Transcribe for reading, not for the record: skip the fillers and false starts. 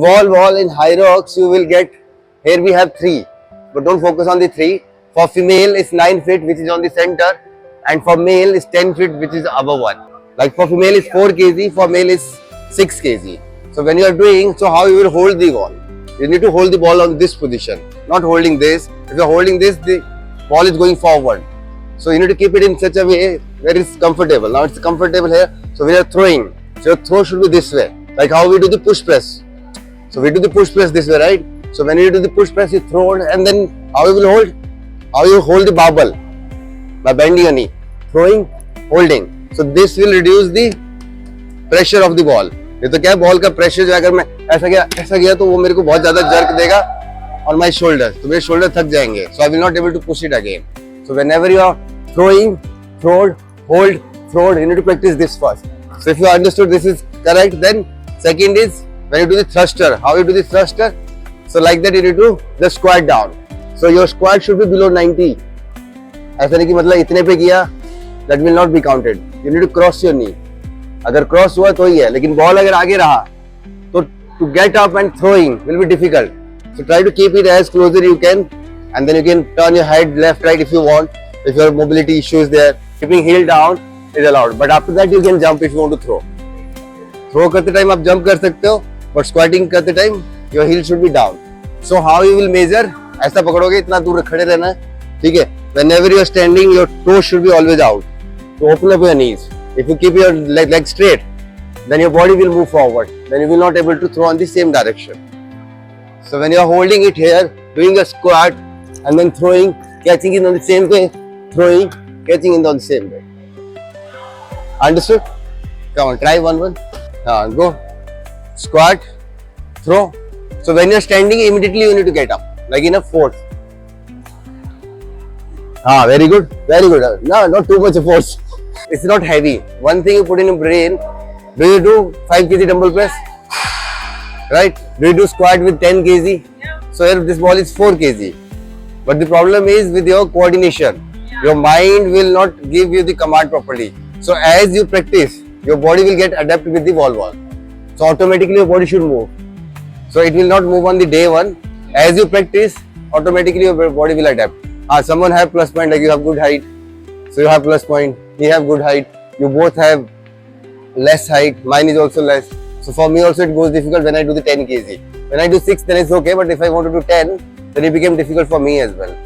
Wall in high rocks you will get, here we have 3, but don't focus on the 3. For female is 9 feet which is on the center, and for male is 10 feet which is above 1. Like for female is 4 kg, for male is 6 kg. So when you are doing, so how you will hold the ball? You need to hold the ball on this position, not holding this. If you are holding this, the ball is going forward. So you need to keep it in such a way where it's comfortable. Now it's comfortable here, so when you are throwing, so your throw should be this way, like how we do the push press. So we do the push press this way, right? So when you do the push press, you throw it, and then how you will hold? How you hold the barbell? By bending your knee, throwing, holding. So this will reduce the pressure of the ball. ये तो क्या है, ball का pressure जो अगर मैं ऐसा किया तो वो मेरे को बहुत ज्यादा जर्क देगा on my shoulder, तो मेरे शोल्डर थक जाएंगे. So I will not able to push it again. So whenever you are throwing, throwed, hold, throwed, you need to practice this first. So if you understood this is correct, then second is when you do the thruster. How you do the thruster? So like that you need to just squat down. So your squat should be below 90. ऐसा नहीं कि मतलब इतने पे किया, that will not be counted. You need to cross your knee. अगर cross हुआ तो ही है, लेकिन बॉल अगर आगे रहा तो to get up and throwing will be difficult. So try to keep it as closer you can, and then you can turn your head left right if you want. If your mobility issue is there, keeping heel down is allowed. But after that you can jump if you want to throw. Throw करते time आप jump कर सकते हो, but squatting करते time your heel should be down. So how you will measure? ऐसा पकड़ोगे, इतना दूर खड़े रहना है, ठीक है? Whenever you are standing, your toes should be always out. So open up your knees. If you keep your leg straight, then your body will move forward. Then you will not able to throw on the same direction. So when you are holding it here, doing a squat and then throwing, catching it on the same way, throwing, catching it on the same way. Understood? Come on, try one. Go. Squat, throw. So when you are standing, immediately you need to get up, like in a force. Very good. No, not too much force. It's not heavy. One thing you put in your brain, do you do 5 kg dumbbell press? Right? Do you do squat with 10 kg? So here this ball is 4 kg. But the problem is with your coordination. Your mind will not give you the command properly. So as you practice, your body will get adapted with the ball. So automatically your body should move. So it will not move on the day one. As you practice, automatically your body will adapt. Someone have plus point, like you have good height. So you have plus point, he have good height. You both have less height. Mine is also less. So for me also it goes difficult when I do the 10 kg. When I do 6, then it's okay. But if I want to do 10, then it became difficult for me as well.